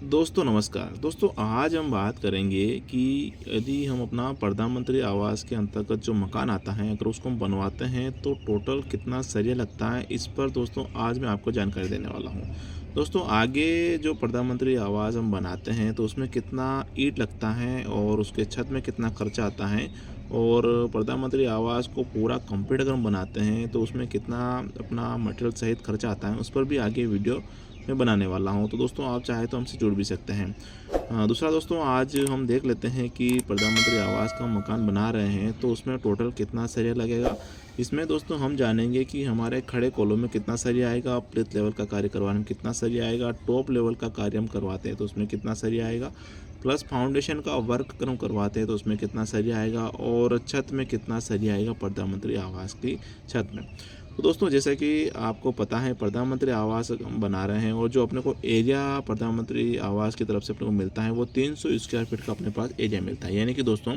दोस्तों नमस्कार। दोस्तों आज हम बात करेंगे कि यदि हम अपना प्रधानमंत्री आवास के अंतर्गत जो मकान आता है अगर उसको हम बनवाते हैं तो टोटल कितना सरिया लगता है, इस पर दोस्तों आज मैं आपको जानकारी देने वाला हूँ। दोस्तों आगे जो प्रधानमंत्री आवास हम बनाते हैं तो उसमें कितना ईंट लगता है और उसके छत में कितना खर्चा आता है, और प्रधानमंत्री आवास को पूरा कंप्लीट अगर हम बनाते हैं तो उसमें कितना अपना मटेरियल सहित खर्चा आता है, उस पर भी आगे वीडियो मैं बनाने वाला हूं। तो दोस्तों आप चाहे तो हमसे जुड़ भी सकते हैं। दूसरा दोस्तों आज हम देख लेते हैं कि प्रधानमंत्री आवास का मकान बना रहे हैं तो उसमें टोटल कितना सरिया लगेगा। इसमें दोस्तों हम जानेंगे कि हमारे खड़े कॉलम में कितना सरिया आएगा, प्लेथ लेवल का कार्य करवाने में कितना सरिया आएगा, टॉप लेवल का कार्य हम करवाते हैं तो उसमें कितना सरिया आएगा, प्लस फाउंडेशन का वर्क हम करवाते हैं तो उसमें कितना सरिया आएगा, और छत में कितना सरिया आएगा प्रधानमंत्री आवास की छत में। तो दोस्तों जैसे कि आपको पता है प्रधानमंत्री आवास हम बना रहे हैं और जो अपने को एरिया प्रधानमंत्री आवास की तरफ से अपने को मिलता है वो 300 स्क्वायर फीट का अपने पास एरिया मिलता है। यानी कि दोस्तों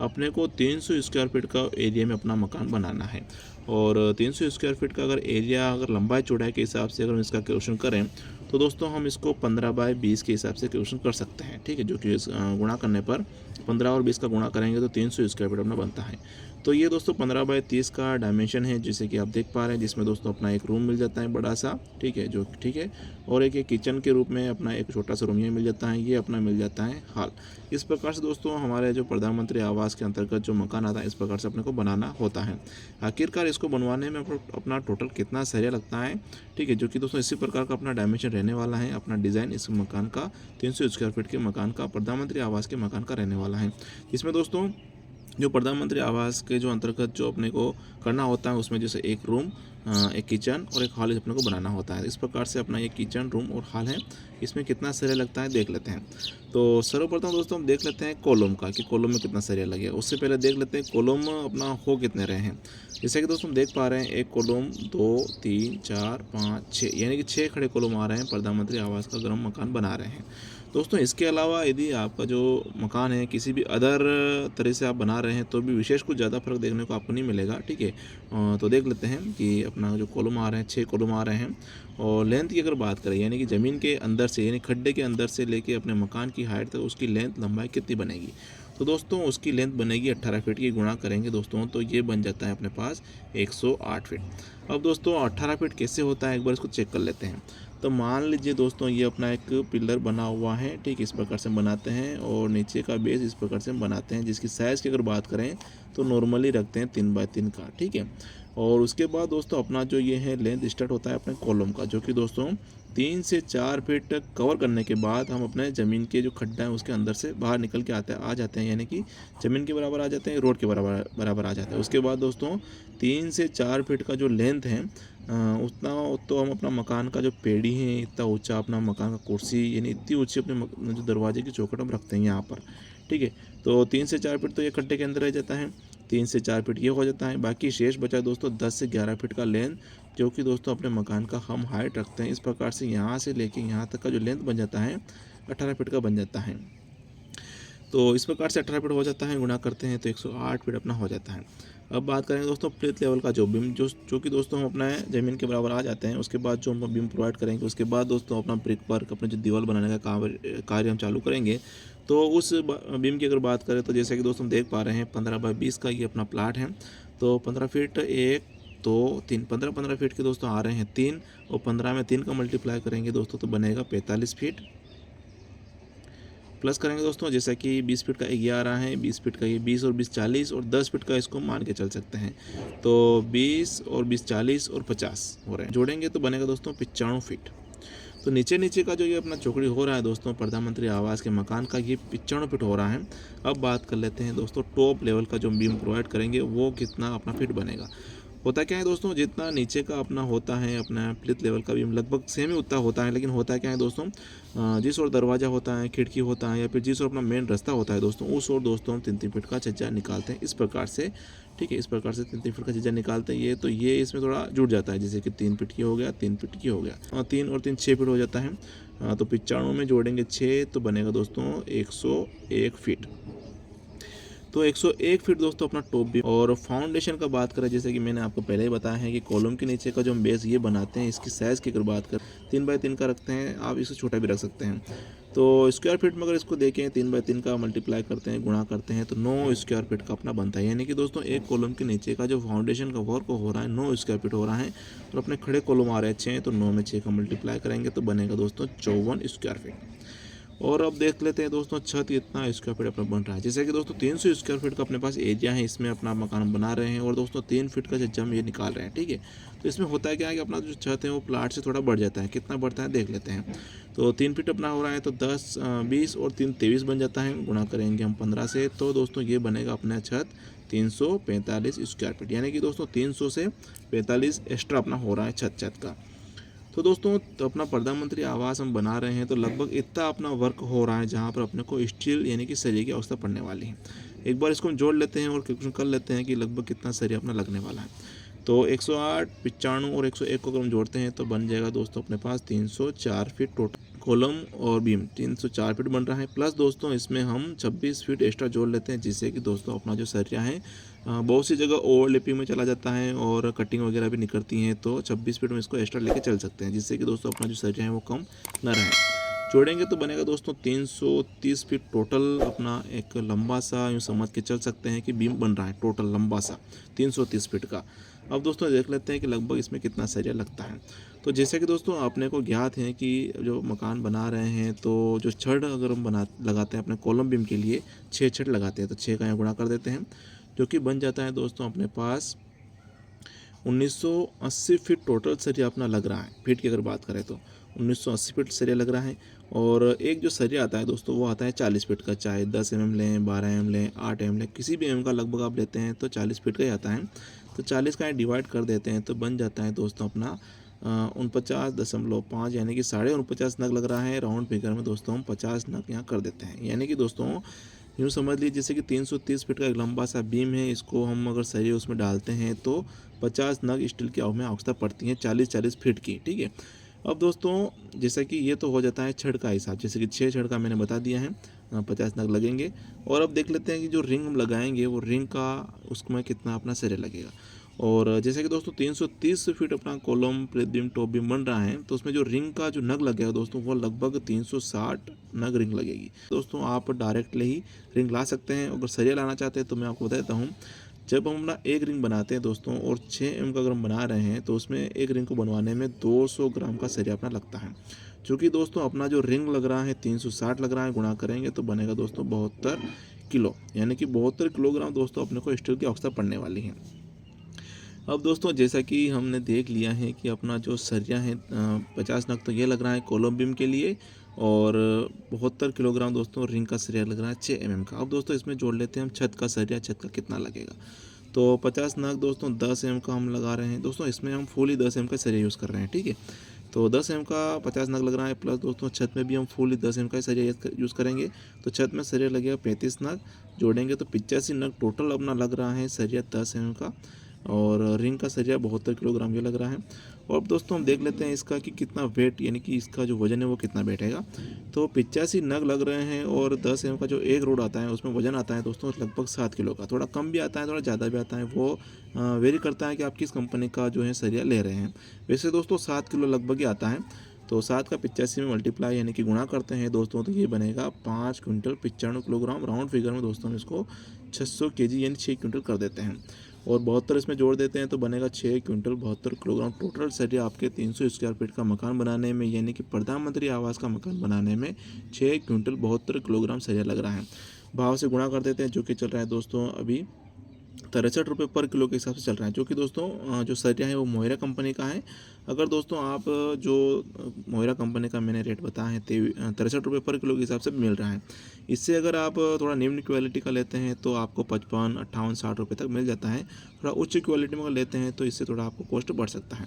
अपने को 300 स्क्वायर फीट का एरिया में अपना मकान बनाना है, और 300 स्क्वायर फीट का अगर एरिया अगर लंबाई चौड़ाई के हिसाब से अगर हम इसका क्वेश्चन करें तो दोस्तों हम इसको 15/20 के हिसाब से क्वेश्चन कर सकते हैं। ठीक है, जो कि गुणा करने पर 15 और 20 का गुणा करेंगे तो 300 स्क्वायर फीट अपना बनता है। तो ये दोस्तों 15/30 का डायमेंशन है जैसे कि आप देख पा रहे हैं, जिसमें दोस्तों अपना एक रूम मिल जाता है बड़ा सा। ठीक है, जो ठीक है, और एक किचन के रूप में अपना एक छोटा सा रूम ये मिल जाता है, ये अपना मिल जाता है हॉल। इस प्रकार से दोस्तों हमारे जो प्रधानमंत्री आवास के अंतर्गत जो मकान आता है इस प्रकार से अपने को बनाना होता है। आखिरकार इसको बनवाने में अपना टोटल कितना सरिया लगता है, ठीक है, जो कि दोस्तों इसी प्रकार का अपना डायमेंशन रहने वाला है। अपना डिज़ाइन इस मकान का 300 स्क्वायर फीट के मकान का प्रधानमंत्री आवास के मकान का रहने वाला है। इसमें दोस्तों जो प्रधानमंत्री आवास के जो अंतर्गत जो अपने को करना होता है उसमें जैसे एक रूम, एक किचन और एक हॉल अपने को बनाना होता है। इस प्रकार से अपना ये किचन, रूम और हॉल है, इसमें कितना सरिया लगता है देख लेते हैं। तो सर्वप्रथम दोस्तों हम देख लेते हैं कॉलम का कि कॉलम में कितना सरिया लगेगा। उससे पहले देख लेते हैं कॉलम अपना हो कितने रहे हैं। जैसे कि दोस्तों हम देख पा रहे हैं एक कॉलम, 2, 3, 4, 5, 6, यानी कि 6 खड़े कॉलम आ रहे हैं प्रधानमंत्री आवास का अगर हम मकान बना रहे हैं। दोस्तों इसके अलावा यदि आपका जो मकान है किसी भी अदर तरह से आप बना रहे हैं तो भी विशेष कुछ ज़्यादा फर्क देखने को आपको नहीं मिलेगा। ठीक है, तो देख लेते हैं कि अपना जो कॉलम आ रहे हैं 6 कॉलम आ रहे हैं, और लेंथ की अगर बात करें यानी कि ज़मीन के अंदर से यानी खड्डे के अंदर से लेके अपने मकान की हाइट तक उसकी लेंथ लंबाई कितनी बनेगी। तो दोस्तों उसकी लेंथ बनेगी 18 फीट की। गुणा करेंगे दोस्तों तो ये बन जाता है अपने पास 108 फीट। अब दोस्तों 18 फीट कैसे होता है एक बार इसको चेक कर लेते हैं। तो मान लीजिए दोस्तों ये अपना एक पिलर बना हुआ है, ठीक, इस प्रकार से हम बनाते हैं, और नीचे का बेस इस प्रकार से हम बनाते हैं, जिसकी साइज़ की अगर बात करें तो नॉर्मली रखते हैं 3x3 का। ठीक है, और उसके बाद दोस्तों अपना जो ये है लेंथ स्टार्ट होता है अपने कॉलम का, जो कि दोस्तों 3 से 4 फीट कवर करने के बाद हम अपने ज़मीन के जो खड्डा है उसके अंदर से बाहर निकल के आ जाते हैं, यानी कि ज़मीन के बराबर आ जाते हैं, रोड के बराबर बराबर आ जाते हैं। उसके बाद दोस्तों 3 से 4 फीट का जो लेंथ है उतना तो हम अपना मकान का जो पेड़ी है इतना ऊंचा, अपना मकान का कुर्सी यानी इतनी ऊंची अपने जो दरवाजे की चौखट हम रखते हैं यहाँ पर। ठीक है, तो 3 से 4 फीट तो ये खड्डे के अंदर रह जाता है, 3 से 4 फीट ये हो जाता है। बाकी शेष बचा दोस्तों 10 से 11 फीट का लेंथ, जो कि दोस्तों अपने मकान का हम हाइट रखते हैं। इस प्रकार से यहाँ से लेके यहाँ तक का जो लेंथ बन जाता है 18 फीट का बन जाता है। तो इस प्रकार से 18 फीट हो जाता है, गुणा करते हैं तो 108 फीट अपना हो जाता है। अब बात करेंगे दोस्तों प्लेथ लेवल का जो बीम जो कि दोस्तों हम अपना ज़मीन के बराबर आ जाते हैं। उसके बाद जो हम बीम प्रोवाइड करेंगे उसके बाद दोस्तों अपना ब्रिक वर्क, अपने जो दीवार बनाने का कार्य हम चालू करेंगे। तो उस बीम की अगर बात करें तो जैसे कि दोस्तों हम देख पा रहे हैं 15x20 का ये अपना प्लाट है। तो 15 फीट 1, 2, 3, 15 फीट के दोस्तों आ रहे हैं 3, और 15 में 3 का मल्टीप्लाई करेंगे दोस्तों तो बनेगा 45 फीट। प्लस करेंगे दोस्तों जैसा कि 20 फीट का ये आ रहा है, 20 फीट का ये 20 और 20 40 और 10 फीट का इसको मान के चल सकते हैं। तो 20 और 20 40 और 50 हो रहे हैं, जोड़ेंगे तो बनेगा दोस्तों 95 फीट। तो नीचे नीचे का जो ये अपना चौकड़ी हो रहा है दोस्तों प्रधानमंत्री आवास के मकान का, ये 95 फीट हो रहा है। अब बात कर लेते हैं दोस्तों टॉप लेवल का जो बीम प्रोवाइड करेंगे वो कितना अपना फीट बनेगा। होता क्या है दोस्तों, जितना नीचे का अपना होता है अपना प्लेथ लेवल का भी लगभग सेम ही उतना होता है, लेकिन होता क्या है दोस्तों जिस ओर दरवाज़ा होता है, खिड़की होता है, या फिर जिस ओर अपना मेन रास्ता होता है दोस्तों उस ओर दोस्तों हम 3-3 फीट का छज्जा निकालते हैं इस प्रकार से। ठीक है, इस प्रकार से 3-3 फीट का छज्जा निकालते हैं। ये तो ये इसमें थोड़ा जुड़ जाता है, जैसे कि 3 फीट की हो गया, 3 फीट की हो गया, 3 और 3 6 फीट हो जाता है। तो 95 में जोड़ेंगे 6 तो बनेगा दोस्तों 101 फीट। तो 101 फीट दोस्तों अपना टॉप बीम। और फाउंडेशन का बात करें, जैसे कि मैंने आपको पहले ही बताया है कि कॉलम के नीचे का जो हम बेस ये बनाते हैं, इसकी साइज़ की अगर बात करें 3x3 का रखते हैं, आप इसे छोटा भी रख सकते हैं। तो स्क्वायर फीट में अगर इसको देखें 3x3 का मल्टीप्लाई करते हैं, गुणा करते हैं, तो 9 स्क्वायर फीट का अपना बनता है। यानी कि दोस्तों एक कॉलम के नीचे का जो फाउंडेशन का वर्क हो रहा है 9 स्क्वायर फीट हो रहा है, और अपने खड़े कॉलम आ रहे हैं 6, तो 9 में 6 का मल्टीप्लाई करेंगे तो बनेगा दोस्तों 54 स्क्वायर फीट। और अब देख लेते हैं दोस्तों छत कितना स्क्वायर फीट अपना बन रहा है। जैसे कि दोस्तों 300 स्क्वायर फीट का अपने पास एरिया है, इसमें अपना मकान बना रहे हैं, और दोस्तों 3 फीट का जज्जा हम ये निकाल रहे हैं, ठीक है। तो इसमें होता है क्या है कि अपना जो छत है वो प्लाट से थोड़ा बढ़ जाता है। कितना बढ़ता है देख लेते हैं। तो 3 फीट अपना हो रहा है, तो 10 20 और 3 23 बन जाता है। गुणा करेंगे हम 15 से, तो दोस्तों ये बनेगा अपना छत 345 स्क्वायर फीट। यानी कि दोस्तों 300 से 45 एक्स्ट्रा अपना हो रहा है छत का। तो दोस्तों तो अपना प्रधानमंत्री आवास हम बना रहे हैं, तो लगभग इतना अपना वर्क हो रहा है जहाँ पर अपने को स्टील यानी कि सरिये की आवश्यकता पड़ने वाली है। एक बार इसको हम जोड़ लेते हैं और कैलकुलेशन कर लेते हैं कि लगभग कितना सरिया अपना लगने वाला है। तो 108, 95 और 101 को अगर हम जोड़ते हैं तो बन जाएगा दोस्तों अपने पास 304 फीट टोटल कॉलम और बीम 304 फीट बन रहा है। प्लस दोस्तों इसमें हम 26 फीट एक्स्ट्रा जोड़ लेते हैं, जिससे कि दोस्तों अपना जो सरिया है बहुत सी जगह ओवरलैपिंग में चला जाता है और कटिंग वगैरह भी निकलती हैं, तो 26 फीट में इसको एक्स्ट्रा लेके चल सकते हैं, जिससे कि दोस्तों अपना जो सरिया है वो कम न रहे। जोड़ेंगे तो बनेगा दोस्तों 330 फीट टोटल अपना एक लंबा सा, यूँ समझ के चल सकते हैं कि बीम बन रहा है टोटल लंबा सा 330 फीट का। अब दोस्तों देख लेते हैं कि लगभग इसमें कितना सरिया लगता है। तो जैसे कि दोस्तों अपने को ज्ञात है कि जो मकान बना रहे हैं, तो जो छड़ अगर हम लगाते हैं अपने कॉलम बीम के लिए 6 छड़ लगाते हैं, तो 6 का यहाँ गुणा कर देते हैं, जो कि बन जाता है दोस्तों अपने पास 1980 फीट टोटल सरिया अपना लग रहा है। फीट की अगर बात करें तो 1980 फीट सरिया लग रहा है। और एक जो सरिया आता है दोस्तों वो आता है 40 फीट का, चाहे 10 लें, 12 लें, 8 लें, किसी भी का लगभग आप लेते हैं तो 40 फीट का ही आता है। तो 40 का डिवाइड कर देते हैं तो बन जाता है दोस्तों अपना 49.5, यानी कि 49.5 नग लग रहा है। राउंड फिगर में दोस्तों हम 50 नग यहाँ कर देते हैं। यानी कि दोस्तों यूँ समझ लीजिए जैसे कि 330 फीट का एक लंबा सा बीम है, इसको हम अगर सरिये उसमें डालते हैं तो 50 नग स्टील की में आवश्यकता पड़ती है 40-40 फीट की, ठीक है। अब दोस्तों जैसे कि ये तो हो जाता है छड़ का हिसाब, जैसे कि 6 छड़ का मैंने बता दिया है, 50 नग लगेंगे। और अब देख लेते हैं कि जो रिंग हम लगाएंगे वो रिंग का उसमें कितना अपना सरिया लगेगा। और जैसे कि दोस्तों 330 फीट अपना column plate beam top beam बन रहा है, तो उसमें जो रिंग का जो नग लगेगा दोस्तों वो लगभग 360 नग रिंग लगेगी। दोस्तों आप डायरेक्टली ही रिंग ला सकते हैं। अगर सरिया लाना चाहते हैं तो मैं आपको बता देता हूँ, जब हम अपना एक रिंग बनाते हैं दोस्तों और 6 एम का अगर हम बना रहे हैं, तो उसमें एक रिंग को बनवाने में 200 ग्राम का सरिया अपना लगता है। चूँकि दोस्तों अपना जो रिंग लग रहा है 360 लग रहा है, गुणा करेंगे तो बनेगा दोस्तों 72 किलो, यानी कि 72 किलोग्राम दोस्तों अपने को स्टील की आवश्यकता पड़ने वाली है। अब दोस्तों जैसा कि हमने देख लिया है कि अपना जो सरिया है 50 नग तो ये लग रहा है कॉलम बीम के लिए, और 72 किलोग्राम दोस्तों रिंग का सरिया लग रहा है 6 mm का। अब दोस्तों इसमें जोड़ लेते हैं हम छत का सरिया, छत का कितना लगेगा। तो 50 नग दोस्तों 10 mm का हम लगा रहे हैं। दोस्तों इसमें हम फुली 10 mm का सरिया यूज़ कर रहे हैं, ठीक है। तो 10 mm का 50 नग लग रहा है, प्लस दोस्तों छत में भी हम फुली 10 mm का सरिया यूज़ करेंगे, तो छत में सरिया लगेगा 35 नग। जोड़ेंगे तो 85 नग टोटल अपना लग रहा है सरिया 10 mm का, और रिंग का सरिया 72 किलोग्राम ये लग रहा है। और अब दोस्तों हम देख लेते हैं इसका कि कितना वेट, यानी कि इसका जो वजन है वो कितना बैठेगा। तो 85 नग लग रहे हैं, और 10 एम का जो एक रोड आता है उसमें वजन आता है दोस्तों लगभग 7 किलो का। थोड़ा कम भी आता है, थोड़ा ज़्यादा भी आता है, वो वेरी करता है कि आप किस कंपनी का जो है सरिया ले रहे हैं। वैसे दोस्तों 7 किलो लगभग ही आता है। तो 7 का 85 में मल्टीप्लाई यानी कि गुणा करते हैं दोस्तों, तो ये बनेगा 5 क्विंटल 95 किलोग्राम। राउंड फिगर में दोस्तों हम इसको 600 kg यानी 6 क्विंटल कर देते हैं, और 72 इसमें जोड़ देते हैं तो बनेगा 6 क्विंटल 72 किलोग्राम। टोटल सरिया आपके 300 स्क्वायर फीट का मकान बनाने में, यानी कि प्रधानमंत्री आवास का मकान बनाने में 6 क्विंटल 72 किलोग्राम सरिया लग रहा है। भाव से गुणा कर देते हैं, जो कि चल रहा है दोस्तों अभी 63 रुपये पर किलो के हिसाब से चल रहा है, जो कि दोस्तों जो सरिया है वो मोयरा कंपनी का है। अगर दोस्तों आप जो मोयरा कंपनी का मैंने रेट बताया है 63 रुपये पर किलो के हिसाब से मिल रहा है। इससे अगर आप थोड़ा निम्न क्वालिटी का लेते हैं तो आपको 55, 58, 60 रुपये तक मिल जाता है। थोड़ा उच्च क्वालिटी में अगर लेते हैं तो इससे थोड़ा आपको कॉस्ट बढ़ सकता है।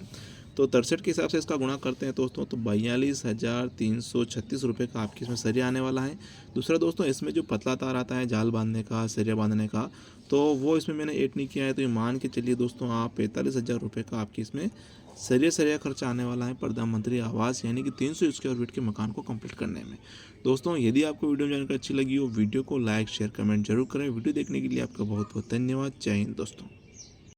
तो 63 के हिसाब से इसका गुणा करते हैं दोस्तों, तो 42,336 रुपये का आपके इसमें सरिया आने वाला है। दूसरा दोस्तों, इसमें जो पतला तार आता है जाल बांधने का, सरिया बांधने का, तो वो इसमें मैंने ऐड नहीं किया है। तो ये मान के चलिए दोस्तों, आप 45,000 रुपये का आपकी इसमें सरिया खर्चा आने वाला है प्रधानमंत्री आवास यानी कि 300 स्क्वायर फीट के मकान को कंप्लीट करने में। दोस्तों, यदि आपको वीडियो जानकर अच्छी लगी हो, वीडियो को लाइक शेयर कमेंट जरूर करें। वीडियो देखने के लिए आपका बहुत बहुत धन्यवाद। जय हिंद दोस्तों।